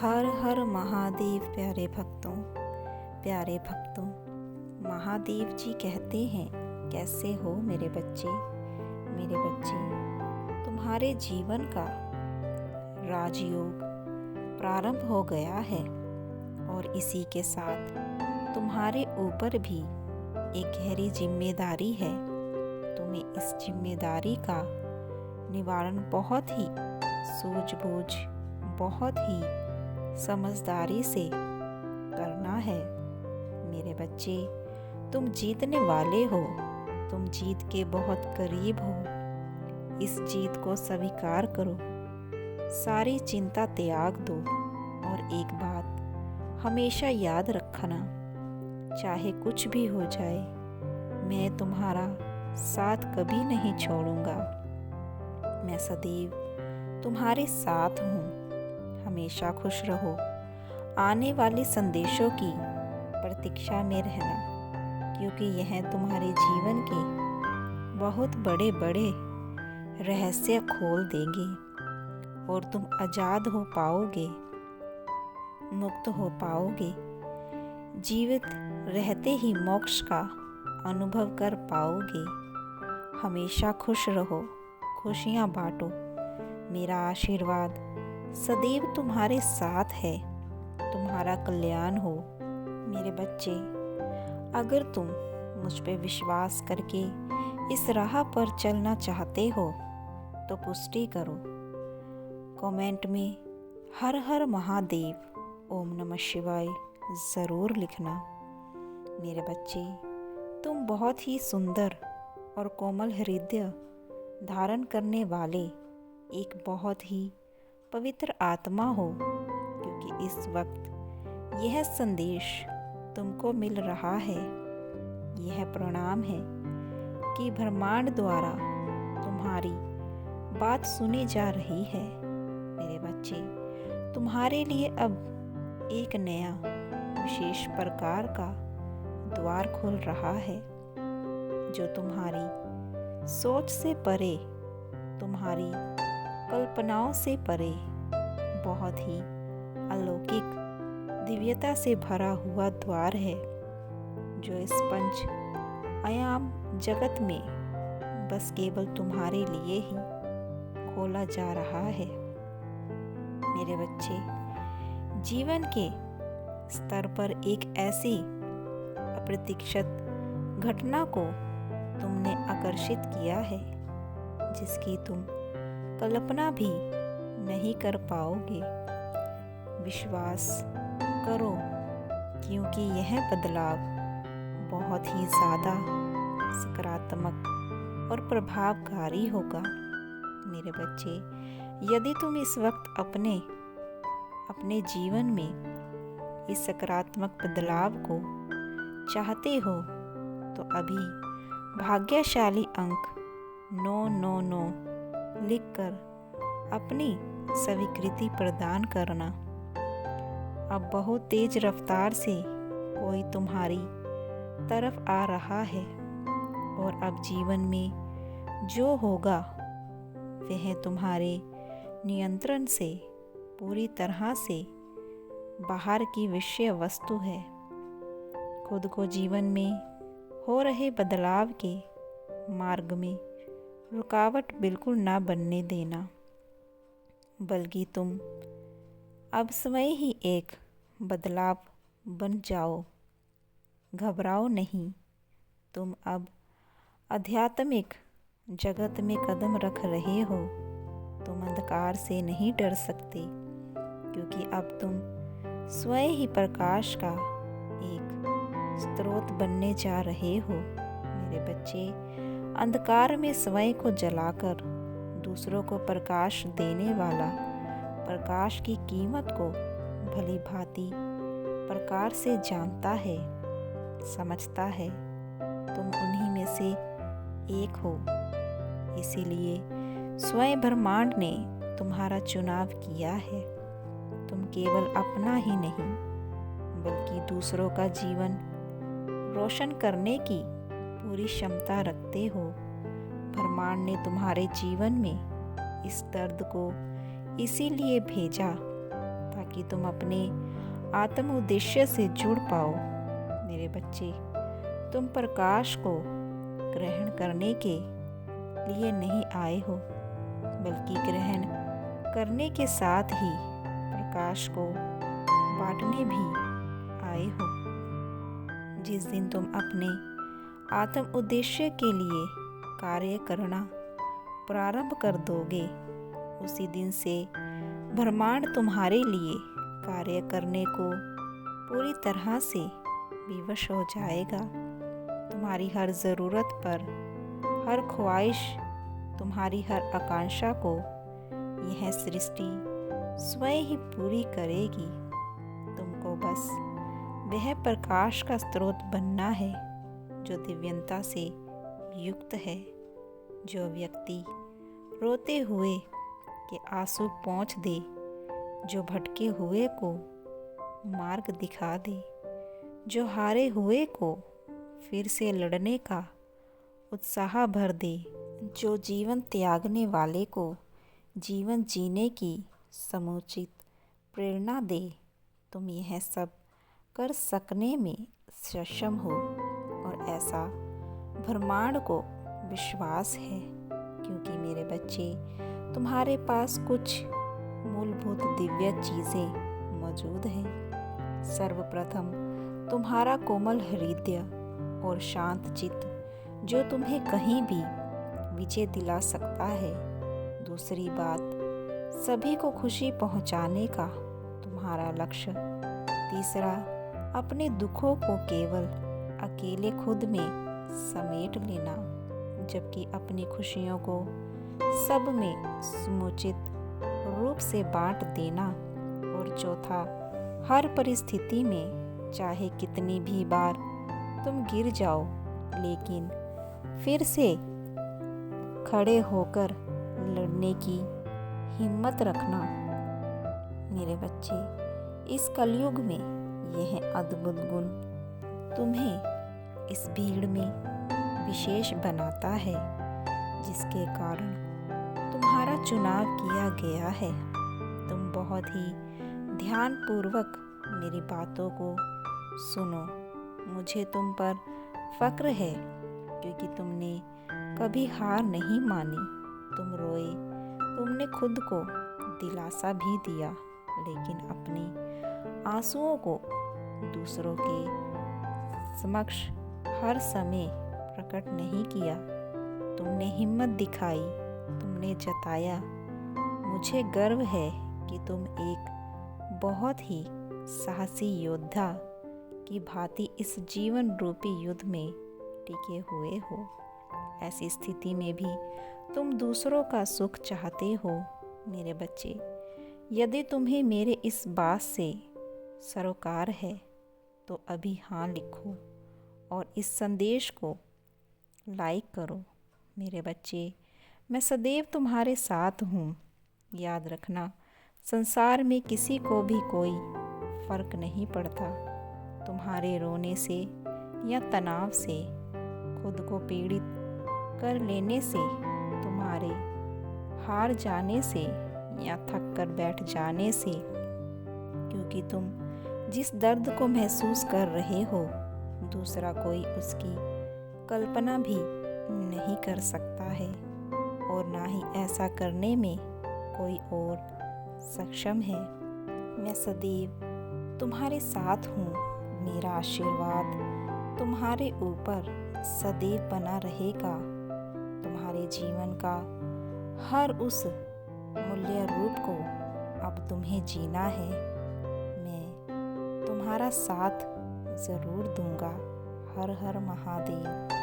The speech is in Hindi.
हर हर महादेव। प्यारे भक्तों, महादेव जी कहते हैं, कैसे हो मेरे बच्चे। तुम्हारे जीवन का राजयोग प्रारंभ हो गया है और इसी के साथ तुम्हारे ऊपर भी एक गहरी जिम्मेदारी है। तुम्हें इस जिम्मेदारी का निवारण बहुत ही सूझबूझ, बहुत ही समझदारी से करना है। मेरे बच्चे, तुम जीतने वाले हो, तुम जीत के बहुत करीब हो। इस जीत को स्वीकार करो, सारी चिंता त्याग दो और एक बात हमेशा याद रखना, चाहे कुछ भी हो जाए, मैं तुम्हारा साथ कभी नहीं छोड़ूंगा। मैं सदैव तुम्हारे साथ हूँ। हमेशा खुश रहो। आने वाले संदेशों की प्रतीक्षा में रहना, क्योंकि यह तुम्हारे जीवन के बहुत बड़े बड़े रहस्य खोल देंगे और तुम आज़ाद हो पाओगे, मुक्त हो पाओगे। जीवित रहते ही मोक्ष का अनुभव कर पाओगे। हमेशा खुश रहो, खुशियाँ बांटो। मेरा आशीर्वाद सदैव तुम्हारे साथ है। तुम्हारा कल्याण हो। मेरे बच्चे, अगर तुम मुझ पे विश्वास करके इस राह पर चलना चाहते हो तो पुष्टि करो। कमेंट में हर हर महादेव, ओम नमः शिवाय ज़रूर लिखना। मेरे बच्चे, तुम बहुत ही सुंदर और कोमल हृदय धारण करने वाले एक बहुत ही पवित्र आत्मा हो, क्योंकि इस वक्त यह संदेश तुमको मिल रहा है। यह प्रणाम है कि ब्रह्मांड द्वारा तुम्हारी बात सुनी जा रही है। मेरे बच्चे, तुम्हारे लिए अब एक नया विशेष प्रकार का द्वार खुल रहा है, जो तुम्हारी सोच से परे, तुम्हारी कल्पनाओं से परे, बहुत ही अलौकिक दिव्यता से भरा हुआ द्वार है, जो इस पंच आयाम जगत में बस केवल तुम्हारे लिए ही खोला जा रहा है। मेरे बच्चे, जीवन के स्तर पर एक ऐसी अप्रत्याशित घटना को तुमने आकर्षित किया है, जिसकी तुम कल्पना भी नहीं कर पाओगे। विश्वास करो, क्योंकि यह बदलाव बहुत ही ज़्यादा सकारात्मक और प्रभावकारी होगा। मेरे बच्चे, यदि तुम इस वक्त अपने जीवन में इस सकारात्मक बदलाव को चाहते हो तो अभी भाग्यशाली अंक 999 लिखकर अपनी स्वीकृति प्रदान करना। अब बहुत तेज रफ्तार से कोई तुम्हारी तरफ आ रहा है और अब जीवन में जो होगा वह तुम्हारे नियंत्रण से पूरी तरह से बाहर की विषय वस्तु है। खुद को जीवन में हो रहे बदलाव के मार्ग में रुकावट बिल्कुल ना बनने देना, बल्कि तुम अब स्वयं ही एक बदलाव बन जाओ। घबराओ नहीं। तुम अब आध्यात्मिक जगत में कदम रख रहे हो। तुम अंधकार से नहीं डर सकते, क्योंकि अब तुम स्वयं ही प्रकाश का एक स्रोत बनने जा रहे हो। मेरे बच्चे, अंधकार में स्वयं को जलाकर दूसरों को प्रकाश देने वाला प्रकाश की कीमत को भली भांति प्रकार से जानता है, समझता है। तुम उन्हीं में से एक हो। इसीलिए स्वयं ब्रह्मांड ने तुम्हारा चुनाव किया है। तुम केवल अपना ही नहीं, बल्कि दूसरों का जीवन रोशन करने की पूरी क्षमता रखते हो। ब्रह्मांड ने तुम्हारे जीवन में इस दर्द को इसीलिए भेजा ताकि तुम अपने आत्म उद्देश्य से जुड़ पाओ। मेरे बच्चे, तुम प्रकाश को ग्रहण करने के लिए नहीं आए हो, बल्कि ग्रहण करने के साथ ही प्रकाश को बांटने भी आए हो। जिस दिन तुम अपने आत्म उद्देश्य के लिए कार्य करना प्रारंभ कर दोगे, उसी दिन से ब्रह्मांड तुम्हारे लिए कार्य करने को पूरी तरह से विवश हो जाएगा। तुम्हारी हर ज़रूरत पर, हर ख्वाहिश, तुम्हारी हर आकांक्षा को यह सृष्टि स्वयं ही पूरी करेगी। तुमको बस वह प्रकाश का स्रोत बनना है जो दिव्यता से युक्त है, जो व्यक्ति रोते हुए के आंसू पोंछ दे, जो भटके हुए को मार्ग दिखा दे, जो हारे हुए को फिर से लड़ने का उत्साह भर दे, जो जीवन त्यागने वाले को जीवन जीने की समुचित प्रेरणा दे। तुम यह सब कर सकने में सक्षम हो, और ऐसा ब्रह्मांड को विश्वास है, क्योंकि मेरे बच्चे, तुम्हारे पास कुछ मूलभूत दिव्य चीज़ें मौजूद हैं। सर्वप्रथम तुम्हारा कोमल हृदय और शांत चित्त, जो तुम्हें कहीं भी विजय दिला सकता है। दूसरी बात, सभी को खुशी पहुंचाने का तुम्हारा लक्ष्य। तीसरा, अपने दुखों को केवल अकेले खुद में समेट लेना, जबकि अपनी खुशियों को सब में समुचित रूप से बांट देना। और चौथा, हर परिस्थिति में चाहे कितनी भी बार तुम गिर जाओ, लेकिन फिर से खड़े होकर लड़ने की हिम्मत रखना। मेरे बच्चे, इस कलयुग में यह अद्भुत गुण तुम्हें इस भीड़ में विशेष बनाता है, जिसके कारण तुम्हारा चुनाव किया गया है। तुम बहुत ही ध्यानपूर्वक मेरी बातों को सुनो। मुझे तुम पर फक्र है, क्योंकि तुमने कभी हार नहीं मानी। तुम रोए, तुमने खुद को दिलासा भी दिया, लेकिन अपने आंसुओं को दूसरों के समक्ष हर समय प्रकट नहीं किया। तुमने हिम्मत दिखाई, तुमने जताया, मुझे गर्व है कि तुम एक बहुत ही साहसी योद्धा की भांति इस जीवन रूपी युद्ध में टिके हुए हो। ऐसी स्थिति में भी तुम दूसरों का सुख चाहते हो। मेरे बच्चे, यदि तुम्हें मेरे इस बात से सरोकार है, तो अभी हाँ लिखो और इस संदेश को लाइक करो। मेरे बच्चे, मैं सदैव तुम्हारे साथ हूँ। याद रखना, संसार में किसी को भी कोई फर्क नहीं पड़ता। तुम्हारे रोने से या तनाव से, खुद को पीड़ित कर लेने से, तुम्हारे हार जाने से या थक कर बैठ जाने से, क्योंकि तुम जिस दर्द को महसूस कर रहे हो, दूसरा कोई उसकी कल्पना भी नहीं कर सकता है, और ना ही ऐसा करने में कोई और सक्षम है। मैं सदैव तुम्हारे साथ हूँ। मेरा आशीर्वाद तुम्हारे ऊपर सदैव बना रहेगा। तुम्हारे जीवन का हर उस मूल्य रूप को अब तुम्हें जीना है। मैं तुम्हारा साथ ज़रूर दूंगा। हर हर महादेव।